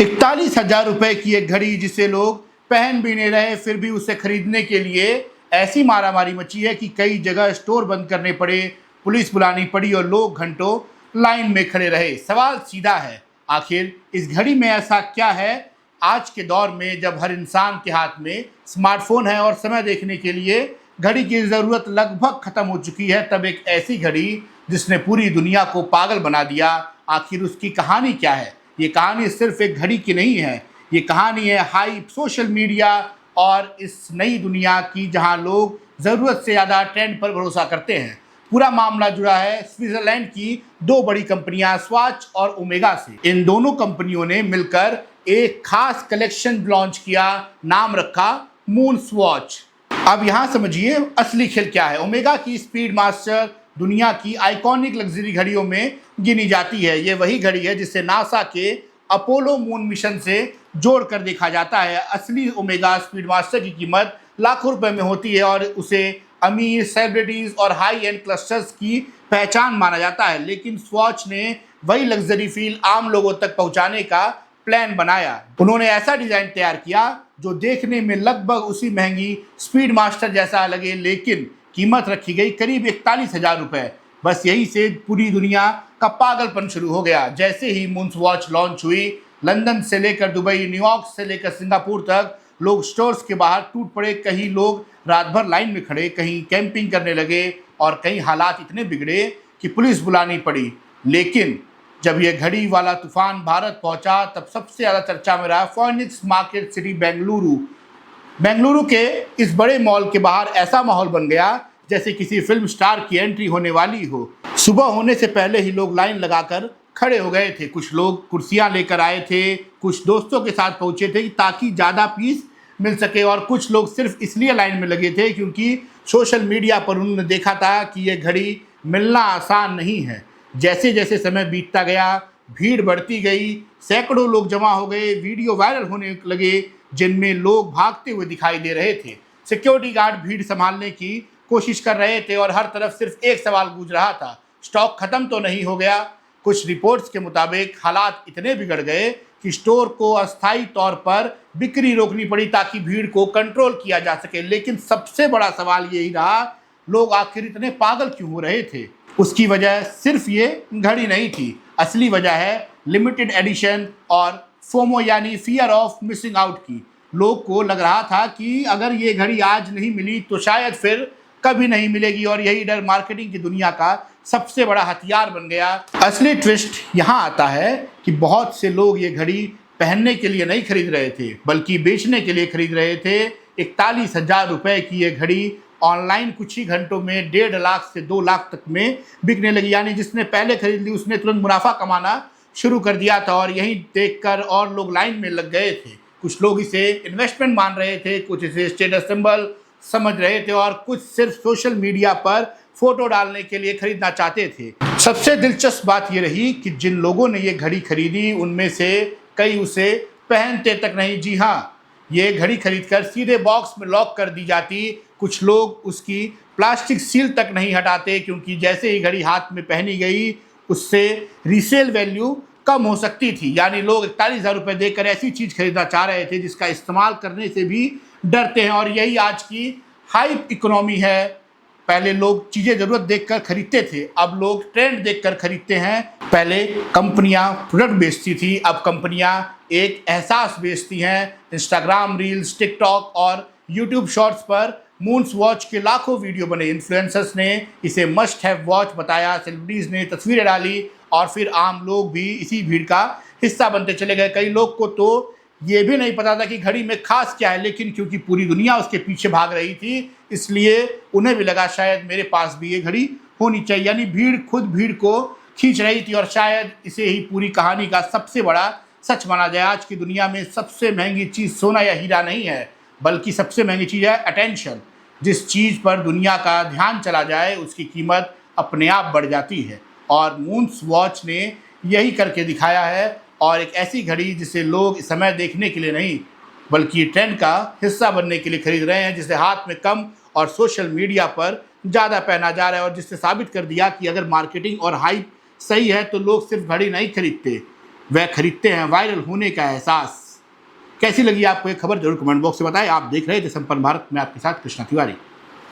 41,000 रुपए की एक घड़ी जिसे लोग पहन भी नहीं रहे, फिर भी उसे खरीदने के लिए ऐसी मारामारी मची है कि कई जगह स्टोर बंद करने पड़े, पुलिस बुलानी पड़ी और लोग घंटों लाइन में खड़े रहे। सवाल सीधा है, आखिर इस घड़ी में ऐसा क्या है आज के दौर में जब हर इंसान के हाथ में स्मार्टफोन है और समय देखने के लिए घड़ी की ज़रूरत लगभग ख़त्म हो चुकी है, तब एक ऐसी घड़ी जिसने पूरी दुनिया को पागल बना दिया, आखिर उसकी कहानी क्या है? ये कहानी सिर्फ एक घड़ी की नहीं है, ये कहानी है हाइप, सोशल मीडिया और इस नई दुनिया की जहां लोग ज़रूरत से ज़्यादा ट्रेंड पर भरोसा करते हैं। पूरा मामला जुड़ा है स्विट्जरलैंड की दो बड़ी कंपनियां स्वॉच और ओमेगा से। इन दोनों कंपनियों ने मिलकर एक खास कलेक्शन लॉन्च किया, नाम रखा मून स्वॉच। अब यहाँ समझिए असली खेल क्या है। ओमेगा की स्पीड मास्टर दुनिया की आइकॉनिक लग्जरी घड़ियों में गिनी जाती है। ये वही घड़ी है जिसे नासा के अपोलो मून मिशन से जोड़कर देखा जाता है। असली ओमेगा स्पीड मास्टर की कीमत लाखों रुपए में होती है और उसे अमीर, सेलिब्रिटीज और हाई एंड क्लस्टर्स की पहचान माना जाता है, लेकिन स्वॉच ने वही लग्जरी फील आम लोगों तक पहुंचाने का प्लान बनाया। उन्होंने ऐसा डिजाइन तैयार किया जो देखने में लगभग उसी महंगी स्पीड मास्टर जैसा लगे, लेकिन कीमत रखी गई करीब 41,000 रुपए। बस यही से पूरी दुनिया का पागलपन शुरू हो गया। जैसे ही मून वॉच लॉन्च हुई, लंदन से लेकर दुबई, न्यूयॉर्क से लेकर सिंगापुर तक लोग स्टोर्स के बाहर टूट पड़े। कहीं लोग रात भर लाइन में खड़े, कहीं कैंपिंग करने लगे और कहीं हालात इतने बिगड़े कि पुलिस बुलानी पड़ी। लेकिन जब यह घड़ी वाला तूफान भारत पहुंचा, तब सबसे ज़्यादा चर्चा में रहा फोनिक्स मार्केट सिटी बेंगलुरु के इस बड़े मॉल के बाहर ऐसा माहौल बन गया जैसे किसी फिल्म स्टार की एंट्री होने वाली हो। सुबह होने से पहले ही लोग लाइन लगाकर खड़े हो गए थे। कुछ लोग कुर्सियां लेकर आए थे, कुछ दोस्तों के साथ पहुंचे थे ताकि ज़्यादा पीस मिल सके, और कुछ लोग सिर्फ इसलिए लाइन में लगे थे क्योंकि सोशल मीडिया पर उन्होंने देखा था कि यह घड़ी मिलना आसान नहीं है। जैसे जैसे समय बीतता गया, भीड़ बढ़ती गई, सैकड़ों लोग जमा हो गए, वीडियो वायरल होने लगे जिनमें लोग भागते हुए दिखाई दे रहे थे। सिक्योरिटी गार्ड भीड़ संभालने की कोशिश कर रहे थे और हर तरफ सिर्फ एक सवाल गूंज रहा था, स्टॉक खत्म तो नहीं हो गया? कुछ रिपोर्ट्स के मुताबिक हालात इतने बिगड़ गए कि स्टोर को अस्थायी तौर पर बिक्री रोकनी पड़ी ताकि भीड़ को कंट्रोल किया जा सके। लेकिन सबसे बड़ा सवाल यही रहा, लोग आखिर इतने पागल क्यों हो रहे थे? उसकी वजह सिर्फ ये घड़ी नहीं थी, असली वजह है लिमिटेड एडिशन और फोमो यानी फियर ऑफ मिसिंग आउट की। लोग को लग रहा था कि अगर ये घड़ी आज नहीं मिली तो शायद फिर कभी नहीं मिलेगी, और यही डर मार्केटिंग की दुनिया का सबसे बड़ा हथियार बन गया। असली ट्विस्ट यहाँ आता है कि बहुत से लोग ये घड़ी पहनने के लिए नहीं खरीद रहे थे, बल्कि बेचने के लिए खरीद रहे थे। 41,000 रुपए की ये घड़ी ऑनलाइन कुछ ही घंटों में 1.5 लाख से 2 लाख तक में बिकने लगी। यानी जिसने पहले खरीद ली उसने तुरंत मुनाफा कमाना शुरू कर दिया था, और यही देखकर और लोग लाइन में लग गए थे। कुछ लोग इसे इन्वेस्टमेंट मान रहे थे, कुछ इसे स्टेटस सिंबल समझ रहे थे और कुछ सिर्फ सोशल मीडिया पर फोटो डालने के लिए खरीदना चाहते थे। सबसे दिलचस्प बात ये रही कि जिन लोगों ने ये घड़ी खरीदी उनमें से कई उसे पहनते तक नहीं। जी हाँ, ये घड़ी खरीदकर सीधे बॉक्स में लॉक कर दी जाती। कुछ लोग उसकी प्लास्टिक सील तक नहीं हटाते क्योंकि जैसे ही घड़ी हाथ में पहनी गई उससे रीसेल वैल्यू कम हो सकती थी। यानी लोग 41,000 रुपये देकर ऐसी चीज़ खरीदना चाह रहे थे जिसका इस्तेमाल करने से भी डरते हैं, और यही आज की हाइप इकोनॉमी है। पहले लोग चीज़ें ज़रूरत देखकर खरीदते थे, अब लोग ट्रेंड देखकर खरीदते हैं। पहले कंपनियां प्रोडक्ट बेचती थी, अब कंपनियां एक एहसास बेचती हैं। इंस्टाग्राम रील्स, टिकटॉक और यूट्यूब शॉर्ट्स पर मून वॉच के लाखों वीडियो बने। इन्फ्लुएंसर्स ने इसे मस्ट हैव वॉच बताया, सेलिब्रिटीज़ ने तस्वीरें डाली और फिर आम लोग भी इसी भीड़ का हिस्सा बनते चले गए। कई लोग को तो ये भी नहीं पता था कि घड़ी में खास क्या है, लेकिन क्योंकि पूरी दुनिया उसके पीछे भाग रही थी इसलिए उन्हें भी लगा शायद मेरे पास भी ये घड़ी होनी चाहिए। यानी भीड़ खुद भीड़ को खींच रही थी, और शायद इसे ही पूरी कहानी का सबसे बड़ा सच माना जाए। आज की दुनिया में सबसे महंगी चीज़ सोना या हीरा नहीं है, बल्कि सबसे महंगी चीज़ है अटेंशन। जिस चीज़ पर दुनिया का ध्यान चला जाए उसकी कीमत अपने आप बढ़ जाती है, और मून वॉच ने यही करके दिखाया है। और एक ऐसी घड़ी जिसे लोग समय देखने के लिए नहीं बल्कि ट्रेंड का हिस्सा बनने के लिए खरीद रहे हैं, जिसे हाथ में कम और सोशल मीडिया पर ज़्यादा पहना जा रहा है, और जिससे साबित कर दिया कि अगर मार्केटिंग और हाइप सही है तो लोग सिर्फ घड़ी नहीं खरीदते, वह खरीदते हैं वायरल होने का एहसास। कैसी लगी आपको ये खबर जरूर कमेंट बॉक्स में बताएं। आप देख रहे थे संपन्न भारत में आपके साथ कृष्णा तिवारी।